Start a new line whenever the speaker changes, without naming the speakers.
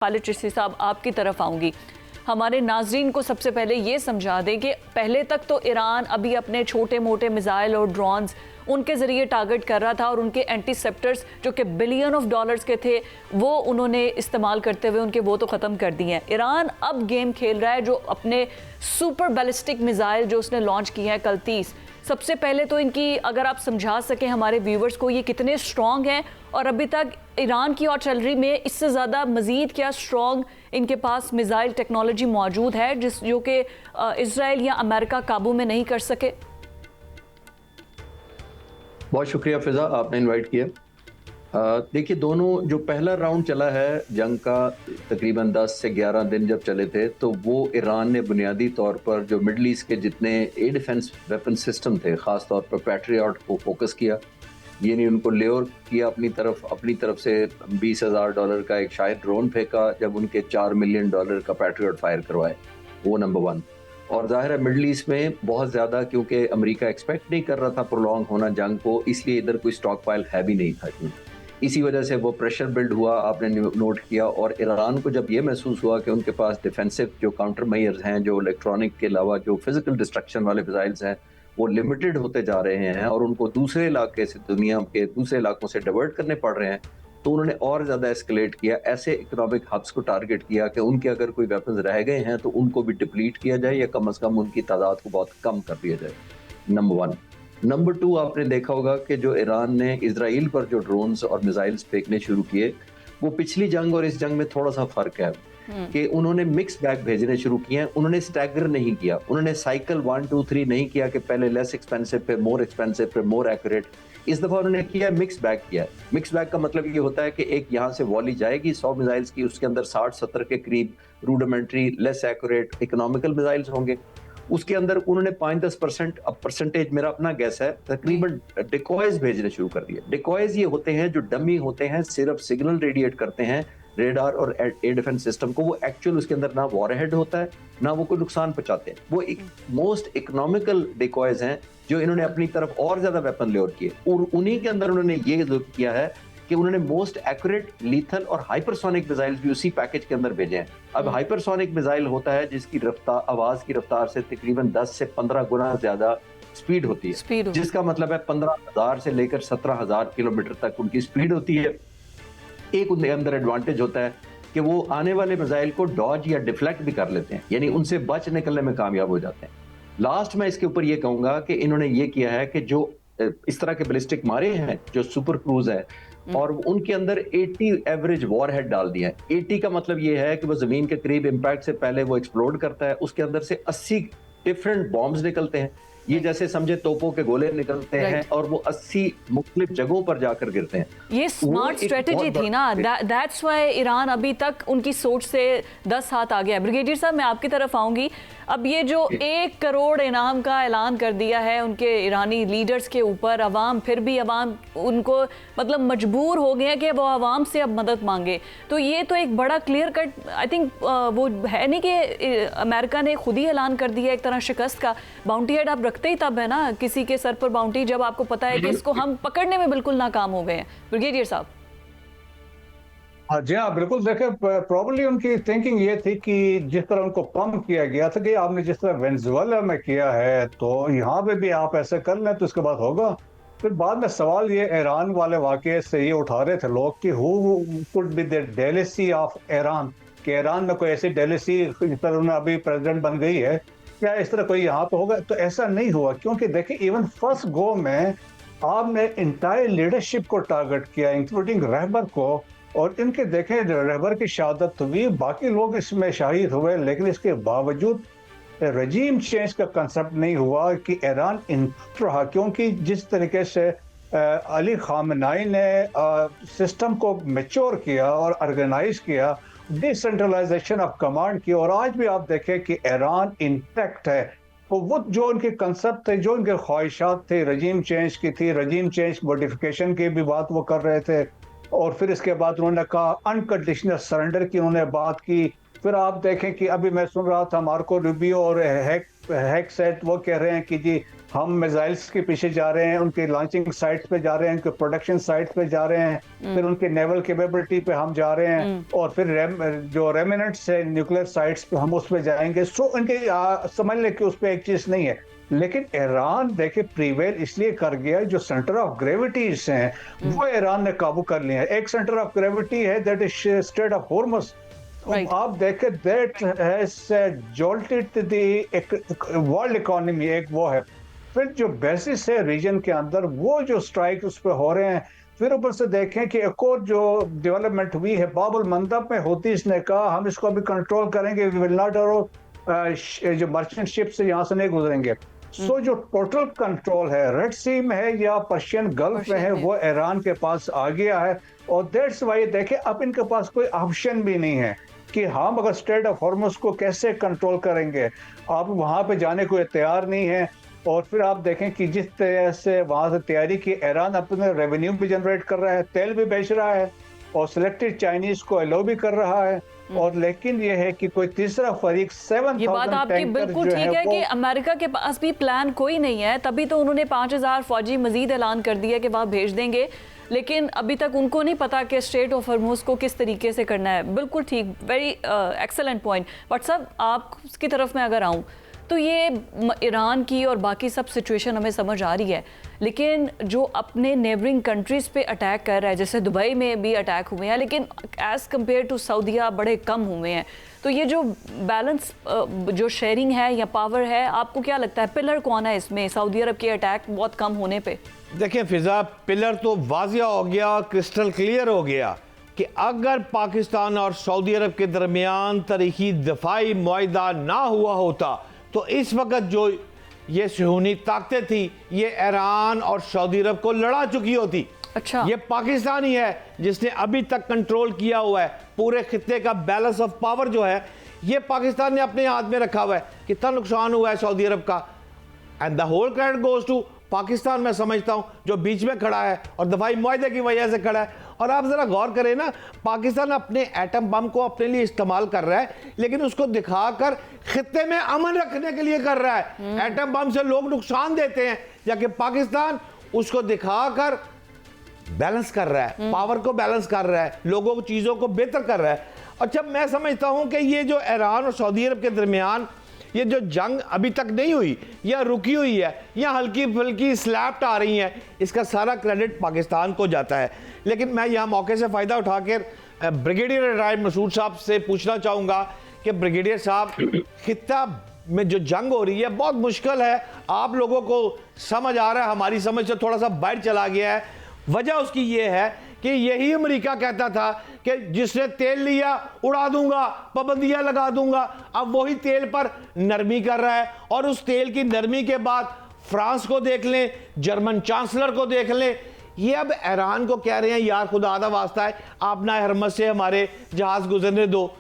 खालिद चिश्ती साहब, आपकी तरफ आऊँगी। हमारे नाजरीन को सबसे पहले ये समझा दें कि पहले तक तो ईरान अभी अपने छोटे मोटे मिसाइल और ड्रोन्स उनके ज़रिए टारगेट कर रहा था और उनके एंटीसेप्टर्स जो कि बिलियन ऑफ डॉलर्स के थे वो उन्होंने इस्तेमाल करते हुए उनके वो तो ख़त्म कर दिए हैं। ईरान अब गेम खेल रहा है जो अपने सुपर बैलिस्टिक मिसाइल जो उसने लॉन्च किए हैं कल 30। सबसे पहले तो इनकी अगर आप समझा सकें हमारे व्यूवर्स को ये कितने स्ट्रॉन्ग हैं और अभी तक ईरान की आर्टिलरी में इससे ज़्यादा मज़ीद क्या स्ट्रॉन्ग इनके पास मिसाइल टेक्नोलॉजी मौजूद है जो कि इजराइल या अमेरिका काबू में नहीं कर सके।
बहुत शुक्रिया फिजा, आपने इनवाइट किया। देखिए, दोनों जो पहला राउंड चला है जंग का, तकरीबन 10 से 11 दिन जब चले थे, तो वो ईरान ने बुनियादी तौर पर जो मिडल ईस्ट के जितने एयर डिफेंस वेपन सिस्टम थे, ख़ास तौर पर पैट्रियट को फोकस किया। ये नहीं उनको लेयर किया अपनी तरफ से $20,000 का एक शायद ड्रोन फेंका जब उनके $4 मिलियन का पैट्रियट फायर करवाए, वो नंबर 1। और जाहिर है मिडल ईस्ट में बहुत ज़्यादा, क्योंकि अमेरिका एक्सपेक्ट नहीं कर रहा था प्रोलॉन्ग होना जंग को, इसलिए इधर कोई स्टॉक पाइल है भी नहीं था। इसी वजह से वो प्रेशर बिल्ड हुआ, आपने नोट किया। और ईरान को जब ये महसूस हुआ कि उनके पास डिफेंसिव जो काउंटर मेजर्स हैं, जो इलेक्ट्रॉनिक के अलावा जो फिजिकल डिस्ट्रक्शन वाले मिसाइल्स हैं, वो लिमिटेड होते जा रहे हैं और उनको दूसरे इलाके से, दुनिया के दूसरे इलाकों से डाइवर्ट करने पड़ रहे हैं, तो उन्होंने और ज़्यादा एस्केलेट किया। ऐसे इकोनॉमिक हब्स को टारगेट किया कि उनके अगर कोई वेपन्स रह गए हैं तो उनको भी डिप्लीट किया जाए या कम से कम उनकी तादाद को बहुत कम कर दिया जाए, नंबर 1। नंबर 2, आपने देखा होगा कि जो ईरान ने इजराइल पर जो ड्रोन्स और मिसाइल्स फेंकने शुरू किए, वो पिछली जंग और इस जंग में थोड़ा सा फर्क है कि उन्होंने मिक्स बैग भेजने शुरू किए हैं। उन्होंने स्टैगर नहीं किया, उन्होंने साइकिल 1 2 3 नहीं किया कि पहले लेस एक्सपेंसिव पे मोर एक्सपेंसिव पे मोर एक्यूरेट। इस दफा उन्होंने किया मिक्स बैग किया। मिक्स बैग का मतलब ये होता है कि एक यहाँ से वॉली जाएगी 100 मिसाइल्स की, उसके अंदर 60-70 के करीब rudimentary less accurate economical missiles होंगे। उसके अंदर उन्होंने 5-10% अब परसेंटेज मेरा अपना गैस है, तकरीबन डिकॉयज भेजने शुरू कर दिए। डिकॉयज ये होते हैं जो डमी होते हैं, सिर्फ सिग्नल रेडिएट करते हैं रेडार और एयर डिफेंस सिस्टम को। वो एक्चुअल उसके अंदर ना वॉरहेड होता है ना वो कोई नुकसान पहुंचाते हैं। वो एक मोस्ट इकोनॉमिकल डिकॉयज हैं जो इन्होंने अपनी तरफ और ज्यादा वेपन लेयर किए, और उन्हीं के अंदर उन्होंने ये किया है कि उन्होंने मोस्ट एक्यूरेट, लीथल और हाइपरसोनिक मिसाइल्स भी उसी पैकेज के अंदर भेजे हैं। अब हाइपरसोनिक मिसाइल होता है जिसकी रफ्तार, आवाज की रफ्तार से तकरीबन 10 से 15 गुना ज्यादा स्पीड होती है, जिसका मतलब है 15,000 से लेकर 17,000 किलोमीटर तक उनकी स्पीड होती है। एक उनके अंदर एडवांटेज होता है कि वो आने वाले मिसाइल को डॉज या डिफ्लेक्ट भी कर लेते हैं, यानी उनसे बच निकलने में कामयाब हो जाते हैं। लास्ट में इसके ऊपर ये कहूंगा कि इन्होंने ये किया है कि जो इस तरह के बैलिस्टिक मारे हैं जो सुपर क्रूज है, और उनके अंदर 80 एवरेज वॉरहेड डाल दिया है। 80 का मतलब ये है कि वो जमीन के करीब इंपैक्ट से पहले वो एक्सप्लोड करता है, उसके अंदर से 80 डिफरेंट बॉम्ब्स निकलते हैं। ये जैसे समझे तोपों के गोले निकलते हैं और वो 80 मुख्तलिफ जगहों पर जाकर गिरते हैं।
ये स्मार्ट स्ट्रेटेजी थी ना, दैट्स व्हाई ईरान अभी तक उनकी सोच से 10 हाथ आ गया। ब्रिगेडियर साहब, मैं आपकी तरफ आऊंगी। अब ये जो 1 करोड़ इनाम का ऐलान कर दिया है उनके ईरानी लीडर्स के ऊपर, अवाम फिर भी अवाम उनको मतलब मजबूर हो गए हैं कि वो अवाम से अब मदद मांगे, तो ये तो एक बड़ा क्लियर कट आई थिंक वो है नहीं कि अमेरिका ने खुद ही ऐलान कर दिया एक तरह शिकस्त का। बाउंटी हेड आप रखते ही तब है ना किसी के सर पर बाउंटी, जब आपको पता है कि इसको हम पकड़ने में बिल्कुल नाकाम हो गए हैं। ब्रिगेडियर साहब।
जी हाँ, बिल्कुल। देखिए, प्रॉब्लली उनकी थिंकिंग ये थी कि जिस तरह उनको पंप किया गया था कि आपने जिस तरह वेनेजुएला में किया है तो यहाँ पे भी आप ऐसे कर लें तो इसके बाद होगा। फिर बाद में सवाल ये ईरान वाले वाक़े से ये उठा रहे थे लोग कि who could be the DeLisi of Iran, कि ईरान में कोई ऐसी डेलिसी जिस तरह उन्हें अभी प्रेसिडेंट बन गई है, क्या इस तरह कोई यहाँ पे होगा? तो ऐसा नहीं हुआ, क्योंकि देखिए इवन फर्स्ट गो में आपने इंटायर लीडरशिप को टारगेट किया, इंक्लूडिंग रहबर को, और इनके देखें रहबर की शहादत हुई, बाकी लोग इसमें शहीद हुए, लेकिन इसके बावजूद रजीम चेंज का कंसेप्ट नहीं हुआ कि ईरान इंटैक्ट रहा, क्योंकि जिस तरीके से अली खामनाई ने सिस्टम को मैच्योर किया और ऑर्गेनाइज किया, डिसेंट्रलाइजेशन ऑफ कमांड की, और आज भी आप देखें कि ईरान इंटैक्ट है। तो वो जो उनके कंसेप्ट थे, जो उनके ख्वाहिशात थे, रजीम चेंज की थी, रजीम चेंज मॉडिफिकेशन की भी बात वो कर रहे थे, और फिर इसके बाद उन्होंने कहा अनकंडीशनल सरेंडर की उन्होंने बात की। फिर आप देखें कि अभी मैं सुन रहा था मार्को रूबियो और हैक्सेट वो कह रहे हैं कि जी हम मिसाइल्स के पीछे जा रहे हैं, उनके लॉन्चिंग साइट्स पे जा रहे हैं, उनके प्रोडक्शन साइट्स पे जा रहे हैं, फिर उनके नेवल कैपेबिलिटी पे हम जा रहे हैं, और फिर जो रेमिनेंट्स है न्यूक्लियर साइट्स पे हम उस पे जाएंगे। सो इनके समझ लें कि उस पे एक चीज नहीं है। लेकिन ईरान देखे प्रीवेल इसलिए कर गया, जो सेंटर ऑफ ग्रेविटीज हैं वो ईरान ने काबू कर लिया है। एक सेंटर ऑफ ग्रेविटी है that is straight of Hormuz.
Right.
आप देखें that has jolted the world economy, एक वो है। फिर जो बेसिस है रीजन के अंदर, वो जो स्ट्राइक उस पर हो रहे हैं। फिर ऊपर से देखें कि एक और जो डेवलपमेंट हुई है बाबुल मंदब में, होतीस ने कहा हम इसको अभी कंट्रोल करेंगे, वी विल नॉट जो मर्चेंट शिप से यहाँ से नहीं गुजरेंगे। सो जो टोटल कंट्रोल है रेड सी में है या पर्शियन गल्फ में है, वो ईरान के पास आ गया है। और दैट्स वाई देखें अब इनके पास कोई ऑप्शन भी नहीं है कि हम अगर स्ट्रेट ऑफ हॉर्मुज को कैसे कंट्रोल करेंगे। आप वहां पे जाने को तैयार नहीं है। और फिर आप देखें कि जिस तरह से वहां से तैयारी की, ईरान अपने रेवेन्यू भी जनरेट कर रहा है, तेल भी बेच रहा है, और सिलेक्टेड चाइनीज को अलाउ भी कर रहा है। और लेकिन ये है कि कोई तीसरा फरीक 7,000
ये बात आपकी बिल्कुल ठीक है कि अमेरिका के पास भी प्लान कोई नहीं है, तभी तो उन्होंने 5,000 फौजी मजीद ऐलान कर दिया कि वहाँ भेज देंगे। लेकिन अभी तक उनको नहीं पता कि स्ट्रेट ऑफ हॉर्मुज को किस तरीके से करना है। बिल्कुल ठीक, वेरी एक्सेलेंट पॉइंट। बट सब आपकी तरफ में अगर आऊँ तो ये ईरान की और बाकी सब सिचुएशन हमें समझ आ रही है, लेकिन जो अपने नेबरिंग कंट्रीज़ पे अटैक कर रहा है, जैसे दुबई में भी अटैक हुए हैं, लेकिन एज़ कम्पेयर टू सऊदीया बड़े कम हुए हैं। तो ये जो बैलेंस जो शेयरिंग है या पावर है, आपको क्या लगता है पिलर कौन है इसमें, सऊदी अरब के अटैक बहुत कम होने पे?
देखिए फिजा, पिलर तो वाजिया हो गया, क्रिस्टल क्लियर हो गया कि अगर पाकिस्तान और सऊदी अरब के दरमियान तारीखी दफाई मुआहिदा ना हुआ होता तो इस वक्त जो ये सुहूनी ताकतें थी ये ईरान और सऊदी अरब को लड़ा चुकी होती।
अच्छा,
ये पाकिस्तान ही है जिसने अभी तक कंट्रोल किया हुआ है पूरे खित्ते का। बैलेंस ऑफ पावर जो है ये पाकिस्तान ने अपने हाथ में रखा हुआ है। कितना नुकसान हुआ है सऊदी अरब का, and the whole credit goes to Pakistan. मैं समझता हूं जो बीच में खड़ा है और दफाई मुआहिदे की वजह से खड़ा है। और आप जरा गौर करें ना, पाकिस्तान अपने एटम बम को अपने लिए इस्तेमाल कर रहा है, लेकिन उसको दिखाकर खित्ते में अमन रखने के लिए कर रहा है। एटम बम से लोग नुकसान देते हैं, जबकि पाकिस्तान उसको दिखाकर बैलेंस कर रहा है, पावर को बैलेंस कर रहा है, लोगों को चीजों को बेहतर कर रहा है। अच्छा, मैं समझता हूं कि ये जो ईरान और सऊदी अरब के दरमियान ये जो जंग अभी तक नहीं हुई या रुकी हुई है या हल्की फुल्की स्लैप्ट आ रही हैं, इसका सारा क्रेडिट पाकिस्तान को जाता है। लेकिन मैं यहाँ मौके से फ़ायदा उठाकर ब्रिगेडियर रिटायर्ड मसूद साहब से पूछना चाहूँगा कि ब्रिगेडियर साहब, खित्ता में जो जंग हो रही है बहुत मुश्किल है, आप लोगों को समझ आ रहा है, हमारी समझ से थोड़ा सा बाहर चला गया है। वजह उसकी ये है कि यही अमेरिका कहता था कि जिसने तेल लिया उड़ा दूंगा, पाबंदियां लगा दूंगा। अब वही तेल पर नरमी कर रहा है, और उस तेल की नरमी के बाद फ्रांस को देख लें, जर्मन चांसलर को देख लें, ये अब ईरान को कह रहे हैं यार खुदा आदा वास्ता है आप ना हरमत से हमारे जहाज गुजरने दो,